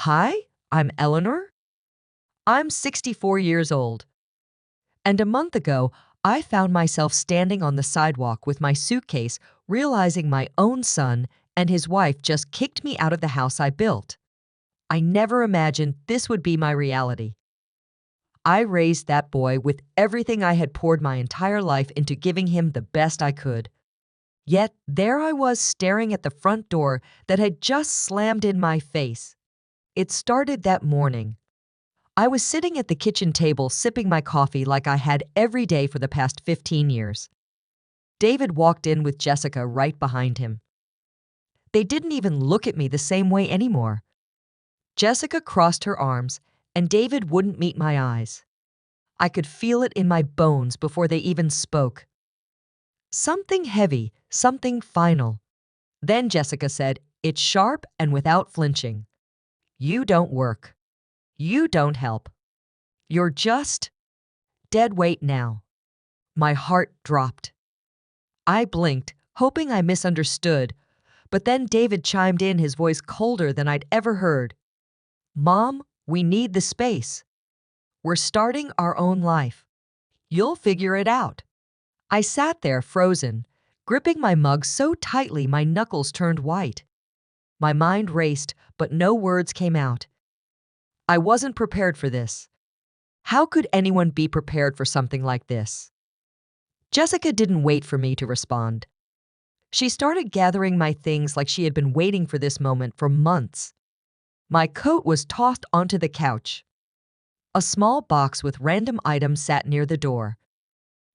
Hi, I'm Eleanor. I'm 64 years old. And a month ago, I found myself standing on the sidewalk with my suitcase, realizing my own son and his wife just kicked me out of the house I built. I never imagined this would be my reality. I raised that boy with everything I had poured my entire life into giving him the best I could. Yet there I was staring at the front door that had just slammed in my face. It started that morning. I was sitting at the kitchen table sipping my coffee like I had every day for the past 15 years. David walked in with Jessica right behind him. They didn't even look at me the same way anymore. Jessica crossed her arms, and David wouldn't meet my eyes. I could feel it in my bones before they even spoke. Something heavy, something final. Then Jessica said, "It's sharp and without flinching. You don't work. You don't help. You're just dead weight now." My heart dropped. I blinked, hoping I misunderstood, but then David chimed in, his voice colder than I'd ever heard. "Mom, we need the space. We're starting our own life. You'll figure it out." I sat there frozen, gripping my mug so tightly my knuckles turned white. My mind raced, but no words came out. I wasn't prepared for this. How could anyone be prepared for something like this? Jessica didn't wait for me to respond. She started gathering my things like she had been waiting for this moment for months. My coat was tossed onto the couch. A small box with random items sat near the door.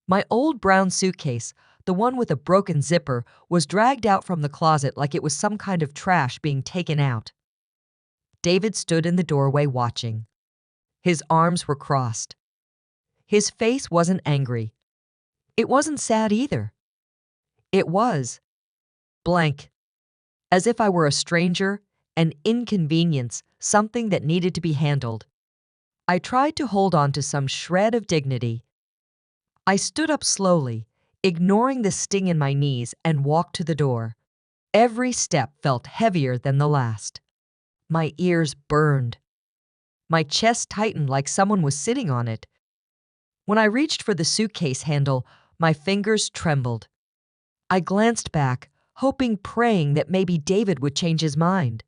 My old brown suitcase, the one with a broken zipper, was dragged out from the closet like it was some kind of trash being taken out. David stood in the doorway watching. His arms were crossed. His face wasn't angry. It wasn't sad either. It was blank, as if I were a stranger, an inconvenience, something that needed to be handled. I tried to hold on to some shred of dignity. I stood up slowly, ignoring the sting in my knees, and walked to the door. Every step felt heavier than the last. My ears burned. My chest tightened like someone was sitting on it. When I reached for the suitcase handle, my fingers trembled. I glanced back, hoping, praying that maybe David would change his mind.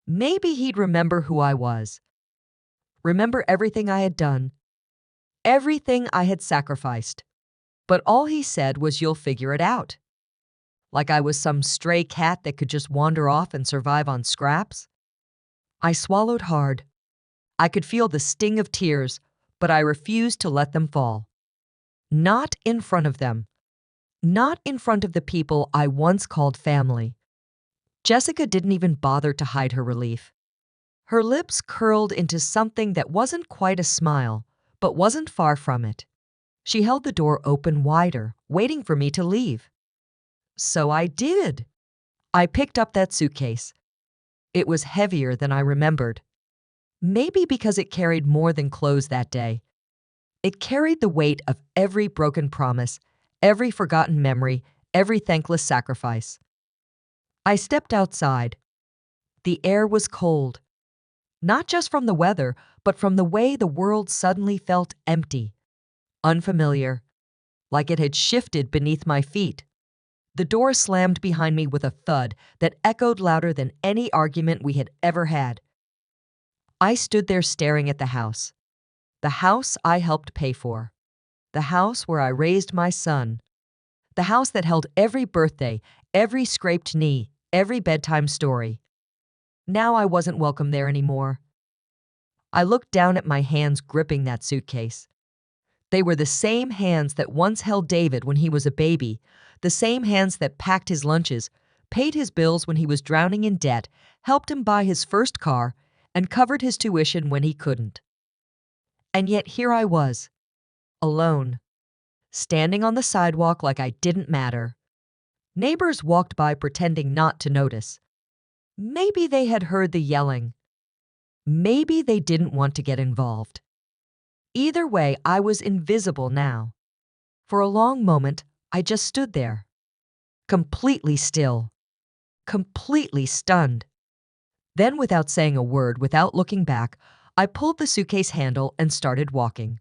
Maybe he'd remember who I was. Remember everything I had done. Everything I had sacrificed. But all he said was, "You'll figure it out." Like I was some stray cat that could just wander off and survive on scraps. I swallowed hard. I could feel the sting of tears, but I refused to let them fall. Not in front of them. Not in front of the people I once called family. Jessica didn't even bother to hide her relief. Her lips curled into something that wasn't quite a smile, but wasn't far from it. She held the door open wider, waiting for me to leave. So I did. I picked up that suitcase. It was heavier than I remembered. Maybe because it carried more than clothes that day. It carried the weight of every broken promise, every forgotten memory, every thankless sacrifice. I stepped outside. The air was cold. Not just from the weather, but from the way the world suddenly felt empty, unfamiliar, like it had shifted beneath my feet. The door slammed behind me with a thud that echoed louder than any argument we had ever had. I stood there staring at the house I helped pay for, the house where I raised my son, the house that held every birthday, every scraped knee, every bedtime story. Now I wasn't welcome there anymore. I looked down at my hands gripping that suitcase. They were the same hands that once held David when he was a baby, the same hands that packed his lunches, paid his bills when he was drowning in debt, helped him buy his first car, and covered his tuition when he couldn't. And yet here I was, alone, standing on the sidewalk like I didn't matter. Neighbors walked by pretending not to notice. Maybe they had heard the yelling. Maybe they didn't want to get involved. Either way, I was invisible now. For a long moment, I just stood there, completely still, completely stunned. Then, without saying a word, without looking back, I pulled the suitcase handle and started walking.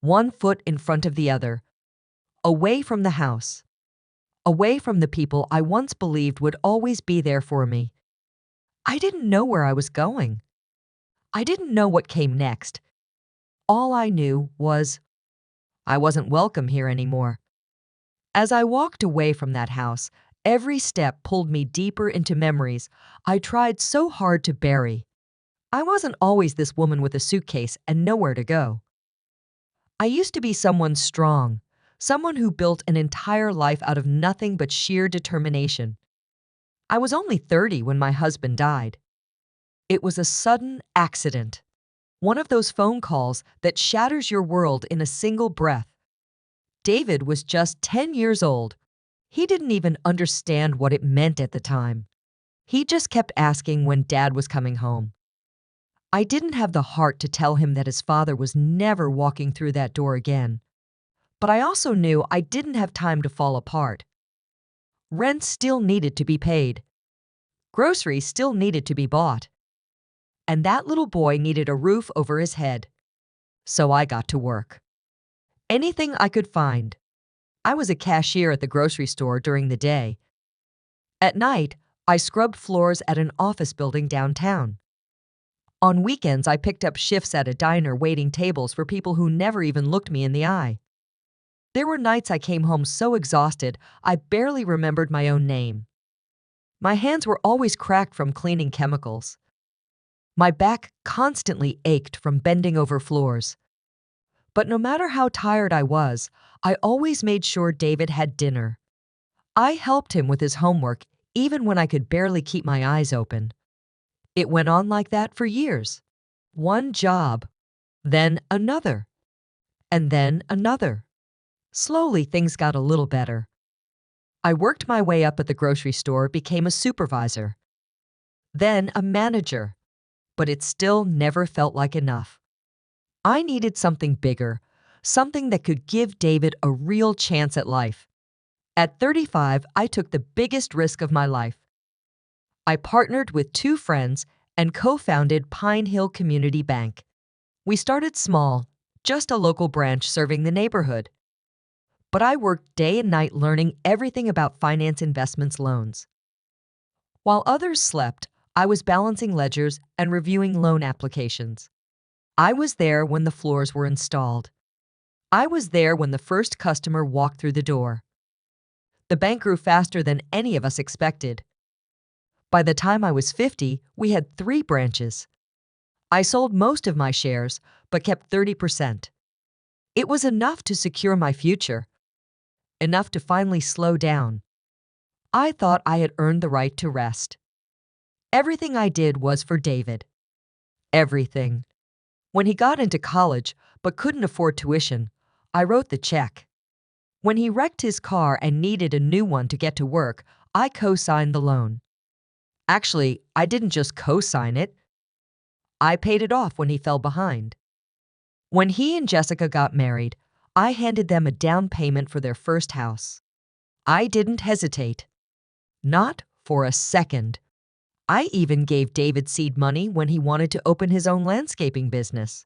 One foot in front of the other, away from the house, away from the people I once believed would always be there for me. I didn't know where I was going. I didn't know what came next. All I knew was I wasn't welcome here anymore. As I walked away from that house, every step pulled me deeper into memories I tried so hard to bury. I wasn't always this woman with a suitcase and nowhere to go. I used to be someone strong, someone who built an entire life out of nothing but sheer determination. I was only 30 when my husband died. It was a sudden accident, one of those phone calls that shatters your world in a single breath. David was just 10 years old. He didn't even understand what it meant at the time. He just kept asking when Dad was coming home. I didn't have the heart to tell him that his father was never walking through that door again. But I also knew I didn't have time to fall apart. Rent still needed to be paid. Groceries still needed to be bought. And that little boy needed a roof over his head. So I got to work. Anything I could find. I was a cashier at the grocery store during the day. At night, I scrubbed floors at an office building downtown. On weekends, I picked up shifts at a diner waiting tables for people who never even looked me in the eye. There were nights I came home so exhausted, I barely remembered my own name. My hands were always cracked from cleaning chemicals. My back constantly ached from bending over floors. But no matter how tired I was, I always made sure David had dinner. I helped him with his homework even when I could barely keep my eyes open. It went on like that for years. One job, then another, and then another. Slowly, things got a little better. I worked my way up at the grocery store, became a supervisor, then a manager, but it still never felt like enough. I needed something bigger, something that could give David a real chance at life. At 35, I took the biggest risk of my life. I partnered with 2 friends and co-founded Pine Hill Community Bank. We started small, just a local branch serving the neighborhood. But I worked day and night learning everything about finance, investments, loans. While others slept, I was balancing ledgers and reviewing loan applications. I was there when the floors were installed. I was there when the first customer walked through the door. The bank grew faster than any of us expected. By the time I was 50, we had 3 branches. I sold most of my shares, but kept 30%. It was enough to secure my future, enough to finally slow down. I thought I had earned the right to rest. Everything I did was for David. Everything. When he got into college but couldn't afford tuition, I wrote the check. When he wrecked his car and needed a new one to get to work, I co-signed the loan. Actually, I didn't just co-sign it. I paid it off when he fell behind. When he and Jessica got married, I handed them a down payment for their first house. I didn't hesitate. Not for a second. I even gave David seed money when he wanted to open his own landscaping business.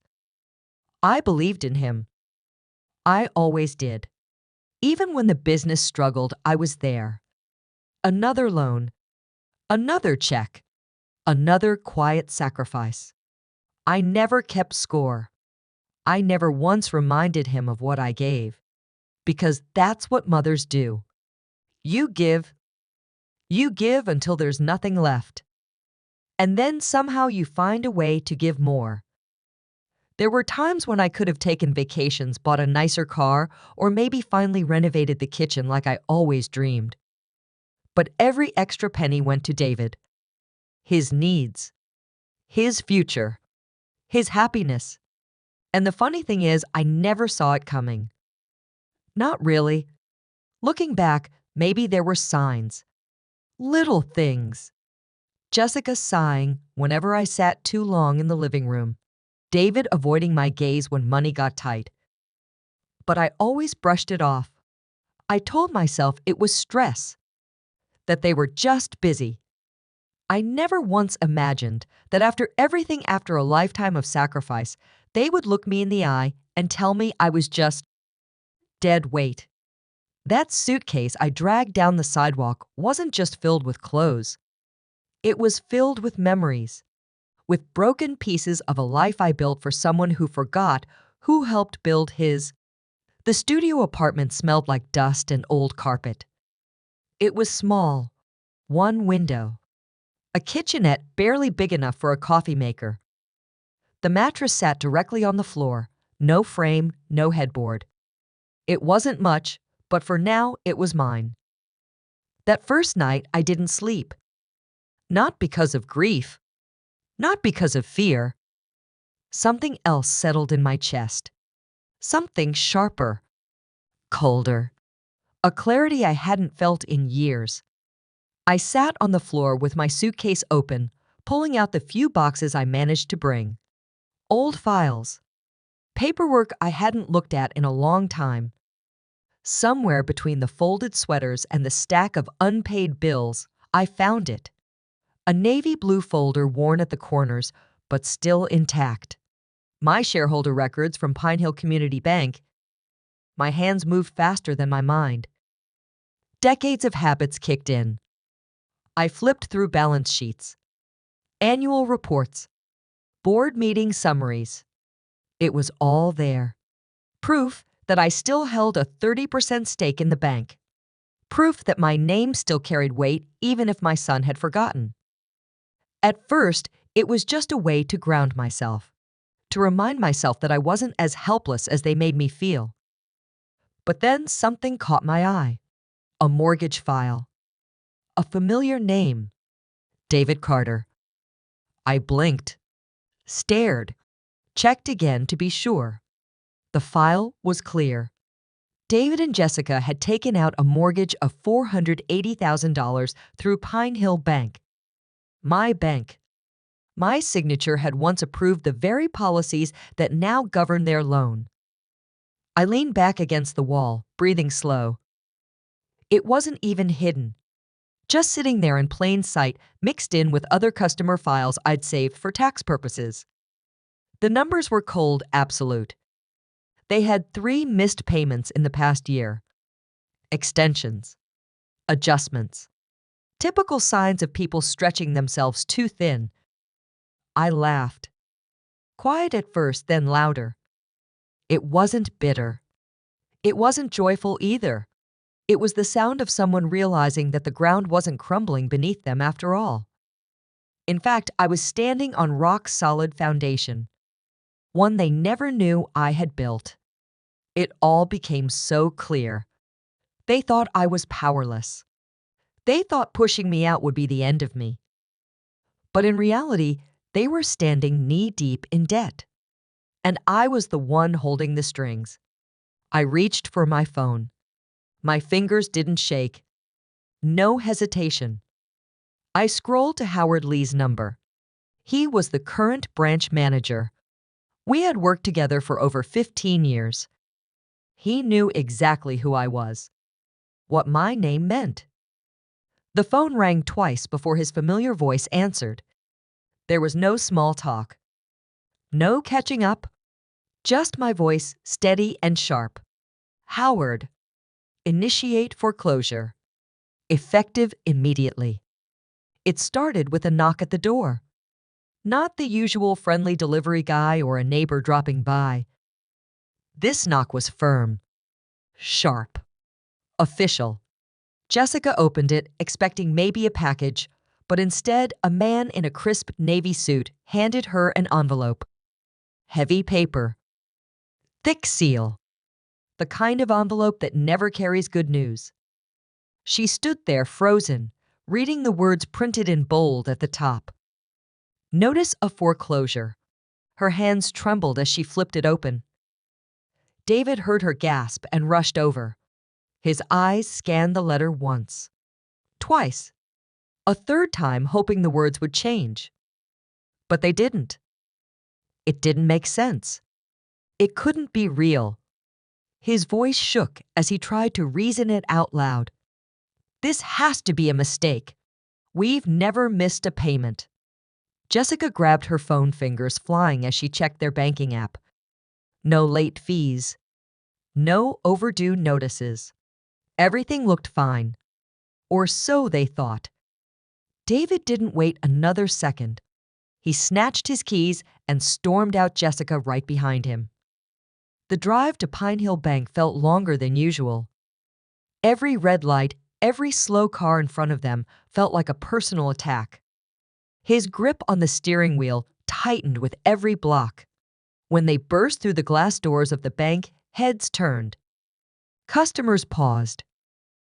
I believed in him. I always did. Even when the business struggled, I was there. Another loan. Another check. Another quiet sacrifice. I never kept score. I never once reminded him of what I gave. Because that's what mothers do. You give. You give until there's nothing left. And then somehow you find a way to give more. There were times when I could have taken vacations, bought a nicer car, or maybe finally renovated the kitchen like I always dreamed. But every extra penny went to David. His needs. His future. His happiness. And the funny thing is, I never saw it coming. Not really. Looking back, maybe there were signs. Little things. Jessica sighing whenever I sat too long in the living room. David avoiding my gaze when money got tight. But I always brushed it off. I told myself it was stress, that they were just busy. I never once imagined that after a lifetime of sacrifice, they would look me in the eye and tell me I was just dead weight. That suitcase I dragged down the sidewalk wasn't just filled with clothes. It was filled with memories, with broken pieces of a life I built for someone who forgot who helped build his. The studio apartment smelled like dust and old carpet. It was small, one window, a kitchenette barely big enough for a coffee maker. The mattress sat directly on the floor, no frame, no headboard. It wasn't much, but for now it was mine. That first night I didn't sleep. Not because of grief, not because of fear. Something else settled in my chest. Something sharper, colder, a clarity I hadn't felt in years. I sat on the floor with my suitcase open, pulling out the few boxes I managed to bring. Old files, paperwork I hadn't looked at in a long time. Somewhere between the folded sweaters and the stack of unpaid bills, I found it. A navy blue folder worn at the corners, but still intact. My shareholder records from Pine Hill Community Bank. My hands moved faster than my mind. Decades of habits kicked in. I flipped through balance sheets, annual reports, board meeting summaries. It was all there. Proof that I still held a 30% stake in the bank. Proof that my name still carried weight even if my son had forgotten. At first, it was just a way to ground myself, to remind myself that I wasn't as helpless as they made me feel. But then something caught my eye. A mortgage file. A familiar name. David Carter. I blinked, stared, checked again to be sure. The file was clear. David and Jessica had taken out a mortgage of $480,000 through Pine Hill Bank. My bank. My signature had once approved the very policies that now govern their loan. I leaned back against the wall, breathing slow. It wasn't even hidden. Just sitting there in plain sight, mixed in with other customer files I'd saved for tax purposes. The numbers were cold absolute. They had 3 missed payments in the past year. Extensions. Adjustments. Typical signs of people stretching themselves too thin. I laughed. Quiet at first, then louder. It wasn't bitter. It wasn't joyful either. It was the sound of someone realizing that the ground wasn't crumbling beneath them after all. In fact, I was standing on rock-solid foundation, one they never knew I had built. It all became so clear. They thought I was powerless. They thought pushing me out would be the end of me. But in reality, they were standing knee-deep in debt. And I was the one holding the strings. I reached for my phone. My fingers didn't shake. No hesitation. I scrolled to Howard Lee's number. He was the current branch manager. We had worked together for over 15 years. He knew exactly who I was, what my name meant. The phone rang twice before his familiar voice answered. There was no small talk. No catching up. Just my voice, steady and sharp. Howard. Initiate foreclosure. Effective immediately. It started with a knock at the door. Not the usual friendly delivery guy or a neighbor dropping by. This knock was firm, sharp, official. Jessica opened it, expecting maybe a package, but instead a man in a crisp navy suit handed her an envelope. Heavy paper. Thick seal. The kind of envelope that never carries good news. She stood there frozen, reading the words printed in bold at the top. Notice of foreclosure. Her hands trembled as she flipped it open. David heard her gasp and rushed over. His eyes scanned the letter once. Twice. A third time, hoping the words would change. But they didn't. It didn't make sense. It couldn't be real. His voice shook as he tried to reason it out loud. This has to be a mistake. We've never missed a payment. Jessica grabbed her phone, fingers flying as she checked their banking app. No late fees. No overdue notices. Everything looked fine. Or so they thought. David didn't wait another second. He snatched his keys and stormed out, Jessica right behind him. The drive to Pine Hill Bank felt longer than usual. Every red light, every slow car in front of them felt like a personal attack. His grip on the steering wheel tightened with every block. When they burst through the glass doors of the bank, heads turned. Customers paused.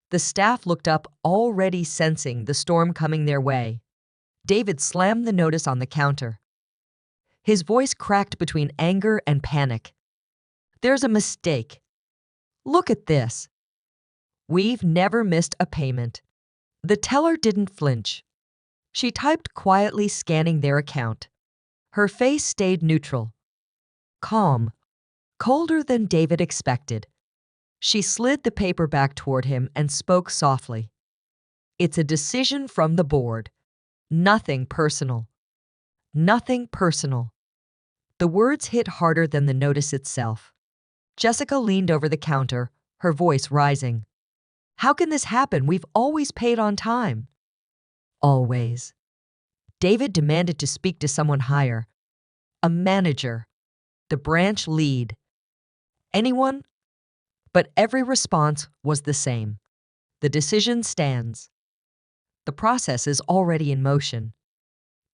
The staff looked up, already sensing the storm coming their way. David slammed the notice on the counter. His voice cracked between anger and panic. There's a mistake. Look at this. We've never missed a payment. The teller didn't flinch. She typed quietly, scanning their account. Her face stayed neutral. Calm. Colder than David expected. She slid the paper back toward him and spoke softly. It's a decision from the board. Nothing personal. Nothing personal. The words hit harder than the notice itself. Jessica leaned over the counter, her voice rising. How can this happen? We've always paid on time. Always. David demanded to speak to someone higher. A manager. The branch lead. Anyone? But every response was the same. The decision stands. The process is already in motion.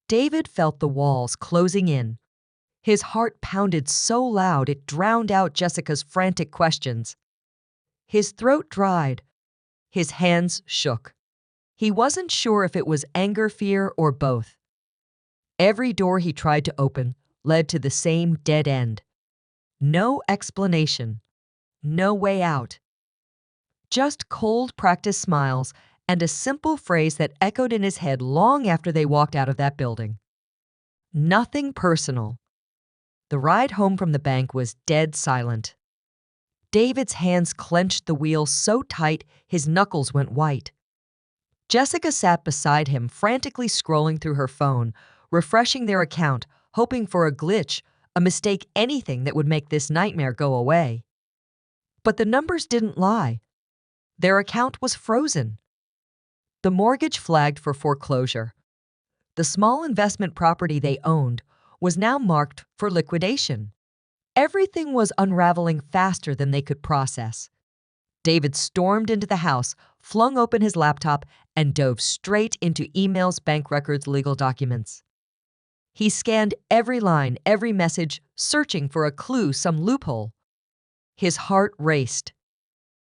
David felt the walls closing in. His heart pounded so loud it drowned out Jessica's frantic questions. His throat dried. His hands shook. He wasn't sure if it was anger, fear, or both. Every door he tried to open led to the same dead end. No explanation. No way out. Just cold practice smiles and a simple phrase that echoed in his head long after they walked out of that building. Nothing personal. The ride home from the bank was dead silent. David's hands clenched the wheel so tight his knuckles went white. Jessica sat beside him, frantically scrolling through her phone, refreshing their account, hoping for a glitch, a mistake, anything that would make this nightmare go away. But the numbers didn't lie. Their account was frozen. The mortgage flagged for foreclosure. The small investment property they owned was now marked for liquidation. Everything was unraveling faster than they could process. David stormed into the house, flung open his laptop, and dove straight into emails, bank records, legal documents. He scanned every line, every message, searching for a clue, some loophole. His heart raced.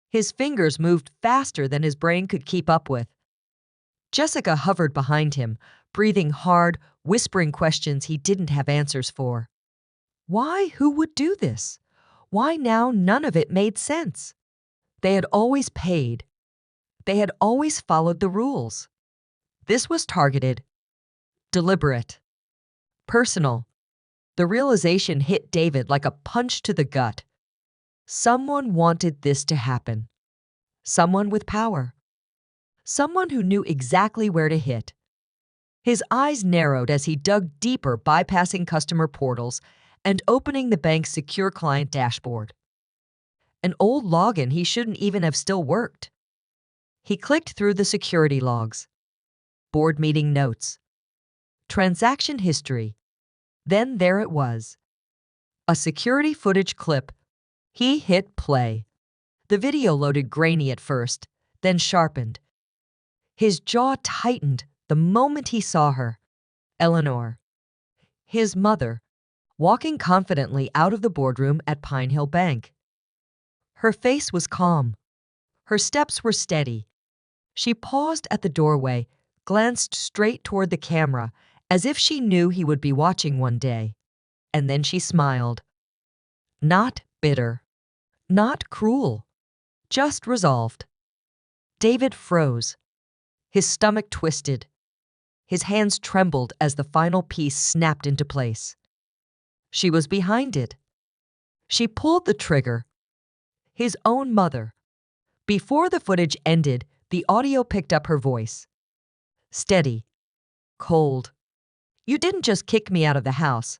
His fingers moved faster than his brain could keep up with. Jessica hovered behind him, breathing hard, whispering questions he didn't have answers for. Why? Who would do this? Why now? None of it made sense. They had always paid. They had always followed the rules. This was targeted, deliberate, personal. The realization hit David like a punch to the gut. Someone wanted this to happen. Someone with power. Someone who knew exactly where to hit. His eyes narrowed as he dug deeper, bypassing customer portals and opening the bank's secure client dashboard. An old login he shouldn't even have still worked. He clicked through the security logs, board meeting notes, transaction history. Then there it was. A security footage clip. He hit play. The video loaded grainy at first, then sharpened. His jaw tightened the moment he saw her. Eleanor, his mother, walking confidently out of the boardroom at Pine Hill Bank. Her face was calm. Her steps were steady. She paused at the doorway, glanced straight toward the camera, as if she knew he would be watching one day. And then she smiled. Not bitter. Not cruel. Just resolved. David froze. His stomach twisted. His hands trembled as the final piece snapped into place. She was behind it. She pulled the trigger. His own mother. Before the footage ended, the audio picked up her voice. steady, cold. You didn't just kick me out of the house.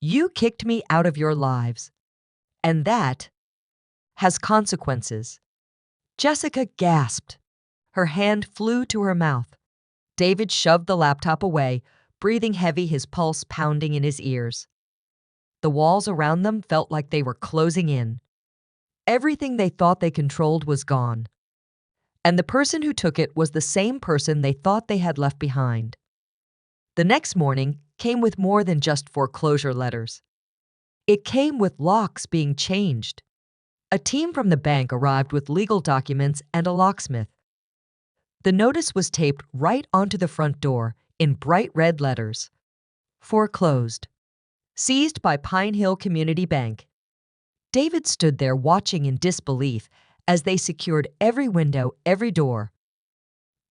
You kicked me out of your lives. And that has consequences." Jessica gasped. Her hand flew to her mouth. David shoved the laptop away, breathing heavy, his pulse pounding in his ears. The walls around them felt like they were closing in. Everything they thought they controlled was gone. And the person who took it was the same person they thought they had left behind. The next morning came with more than just foreclosure letters. It came with locks being changed. A team from the bank arrived with legal documents and a locksmith. The notice was taped right onto the front door in bright red letters. Foreclosed. Seized by Pine Hill Community Bank. David stood there watching in disbelief as they secured every window, every door.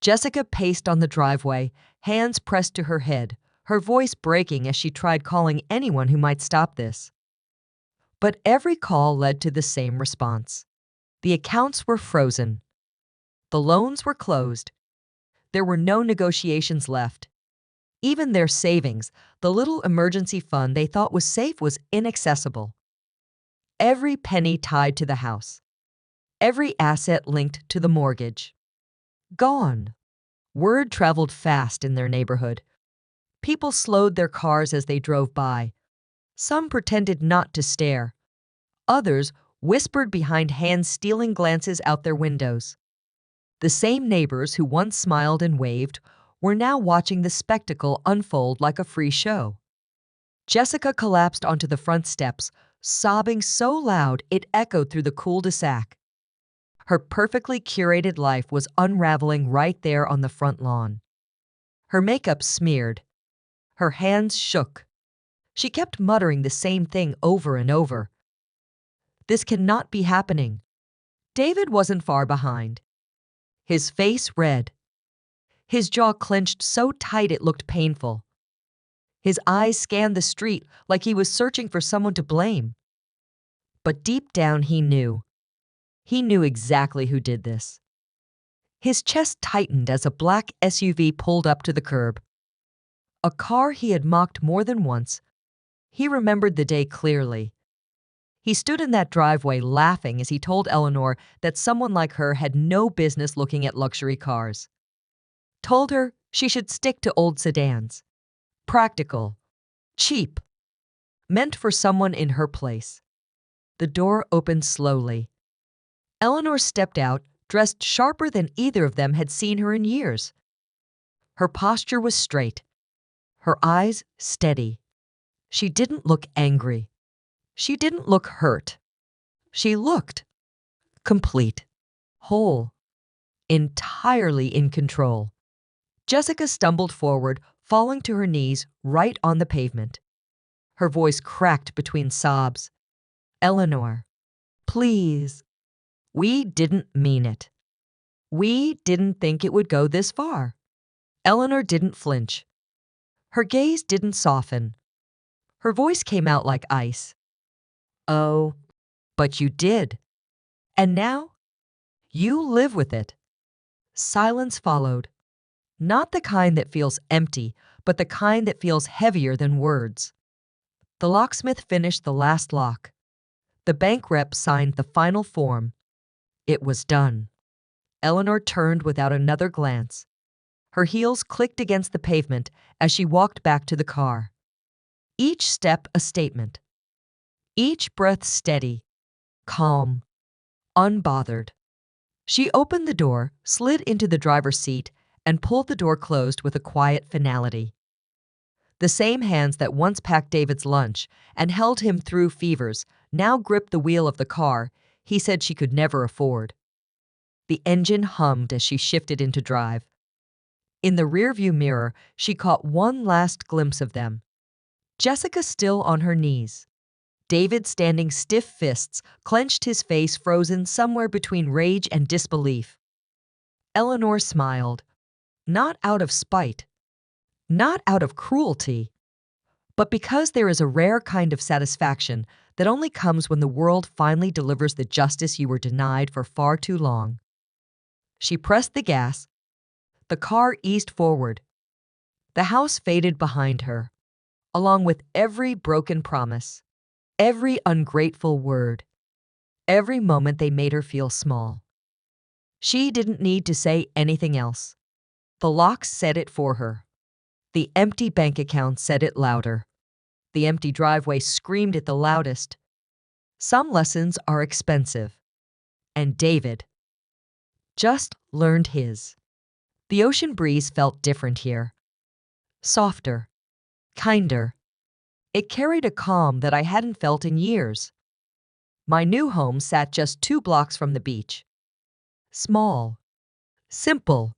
Jessica paced on the driveway, hands pressed to her head, her voice breaking as she tried calling anyone who might stop this. But every call led to the same response. The accounts were frozen. The loans were closed. There were no negotiations left. Even their savings, the little emergency fund they thought was safe, was inaccessible. Every penny tied to the house. Every asset linked to the mortgage. Gone. Word traveled fast in their neighborhood. People slowed their cars as they drove by. Some pretended not to stare. Others whispered behind hands, stealing glances out their windows. The same neighbors who once smiled and waved were now watching the spectacle unfold like a free show. Jessica collapsed onto the front steps, sobbing so loud it echoed through the cul-de-sac. Her perfectly curated life was unraveling right there on the front lawn. Her makeup smeared. Her hands shook. She kept muttering the same thing over and over. This cannot be happening. David wasn't far behind. His face red. His jaw clenched so tight it looked painful. His eyes scanned the street like he was searching for someone to blame. But deep down he knew. He knew exactly who did this. His chest tightened as a black SUV pulled up to the curb. A car he had mocked more than once. He remembered the day clearly. He stood in that driveway laughing as he told Eleanor that someone like her had no business looking at luxury cars. Told her she should stick to old sedans. Practical. Cheap. Meant for someone in her place. The door opened slowly. Eleanor stepped out, dressed sharper than either of them had seen her in years. Her posture was straight. Her eyes steady. She didn't look angry. She didn't look hurt. She looked complete, whole, entirely in control. Jessica stumbled forward, falling to her knees right on the pavement. Her voice cracked between sobs. "Eleanor, please. We didn't mean it. We didn't think it would go this far." Eleanor didn't flinch. Her gaze didn't soften. Her voice came out like ice. "Oh, but you did. And now you live with it." Silence followed. Not the kind that feels empty, but the kind that feels heavier than words. The locksmith finished the last lock. The bank rep signed the final form. It was done. Eleanor turned without another glance. Her heels clicked against the pavement as she walked back to the car. Each step a statement. Each breath steady, calm, unbothered. She opened the door, slid into the driver's seat, and pulled the door closed with a quiet finality. The same hands that once packed David's lunch and held him through fevers now gripped the wheel of the car he said she could never afford. The engine hummed as she shifted into drive. In the rearview mirror, she caught one last glimpse of them. Jessica still on her knees. David, standing stiff fists, clenched, his face frozen somewhere between rage and disbelief. Eleanor smiled, not out of spite, not out of cruelty, but because there is a rare kind of satisfaction that only comes when the world finally delivers the justice you were denied for far too long. She pressed the gas. The car eased forward. The house faded behind her, along with every broken promise, every ungrateful word, every moment they made her feel small. She didn't need to say anything else. The locks said it for her. The empty bank account said it louder. The empty driveway screamed it the loudest. Some lessons are expensive, and David just learned his. The ocean breeze felt different here. Softer, kinder. It carried a calm that I hadn't felt in years. My new home sat just 2 blocks from the beach. Small, simple,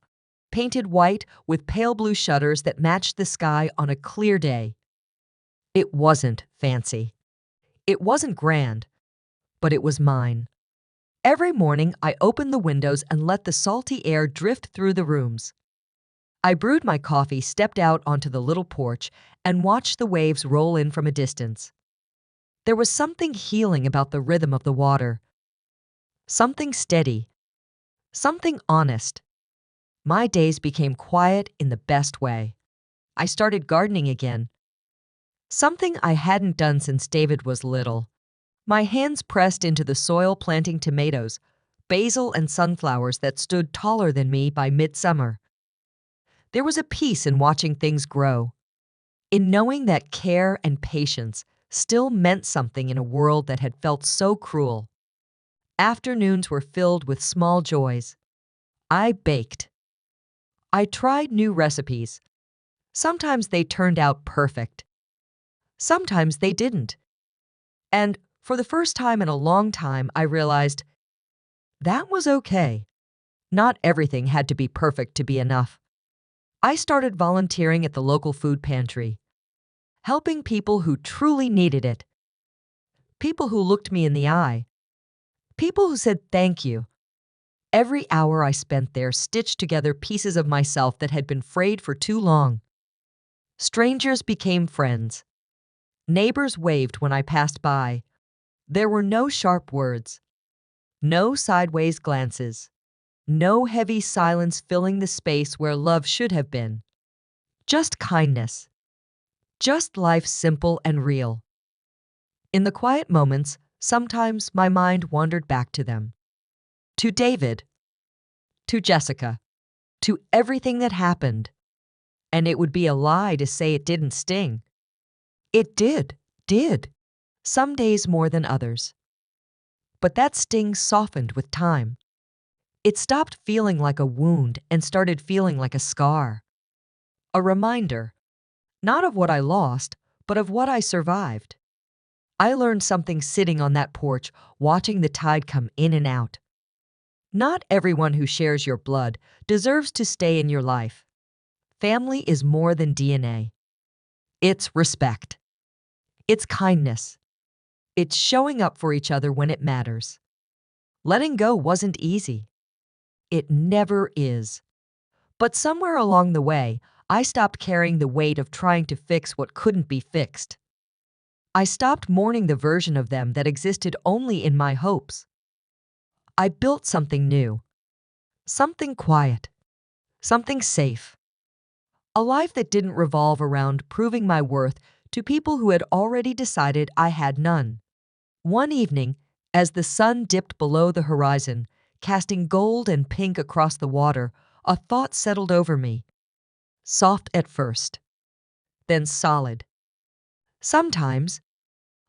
painted white with pale blue shutters that matched the sky on a clear day. It wasn't fancy. It wasn't grand, but it was mine. Every morning, I opened the windows and let the salty air drift through the rooms. I brewed my coffee, stepped out onto the little porch, and watched the waves roll in from a distance. There was something healing about the rhythm of the water. Something steady. Something honest. My days became quiet in the best way. I started gardening again. Something I hadn't done since David was little. My hands pressed into the soil, planting tomatoes, basil, and sunflowers that stood taller than me by midsummer. There was a peace in watching things grow, in knowing that care and patience still meant something in a world that had felt so cruel. Afternoons were filled with small joys. I baked. I tried new recipes. Sometimes they turned out perfect. Sometimes they didn't. And for the first time in a long time, I realized that was okay. Not everything had to be perfect to be enough. I started volunteering at the local food pantry, helping people who truly needed it. People who looked me in the eye. People who said thank you. Every hour I spent there stitched together pieces of myself that had been frayed for too long. Strangers became friends. Neighbors waved when I passed by. There were no sharp words, no sideways glances, no heavy silence filling the space where love should have been. Just kindness. Just life simple and real. In the quiet moments, sometimes my mind wandered back to them. To David. To Jessica. To everything that happened. And it would be a lie to say it didn't sting. It did. Some days more than others. But that sting softened with time. It stopped feeling like a wound and started feeling like a scar. A reminder, not of what I lost, but of what I survived. I learned something sitting on that porch, watching the tide come in and out. Not everyone who shares your blood deserves to stay in your life. Family is more than DNA. It's respect. It's kindness. It's showing up for each other when it matters. Letting go wasn't easy. It never is. But somewhere along the way, I stopped carrying the weight of trying to fix what couldn't be fixed. I stopped mourning the version of them that existed only in my hopes. I built something new. Something quiet. Something safe. A life that didn't revolve around proving my worth to people who had already decided I had none. One evening, as the sun dipped below the horizon, casting gold and pink across the water, a thought settled over me. Soft at first, then solid. Sometimes,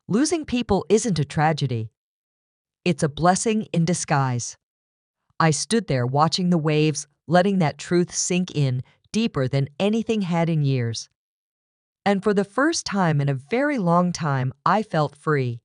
losing people isn't a tragedy. It's a blessing in disguise. I stood there watching the waves, letting that truth sink in deeper than anything had in years. And for the first time in a very long time, I felt free.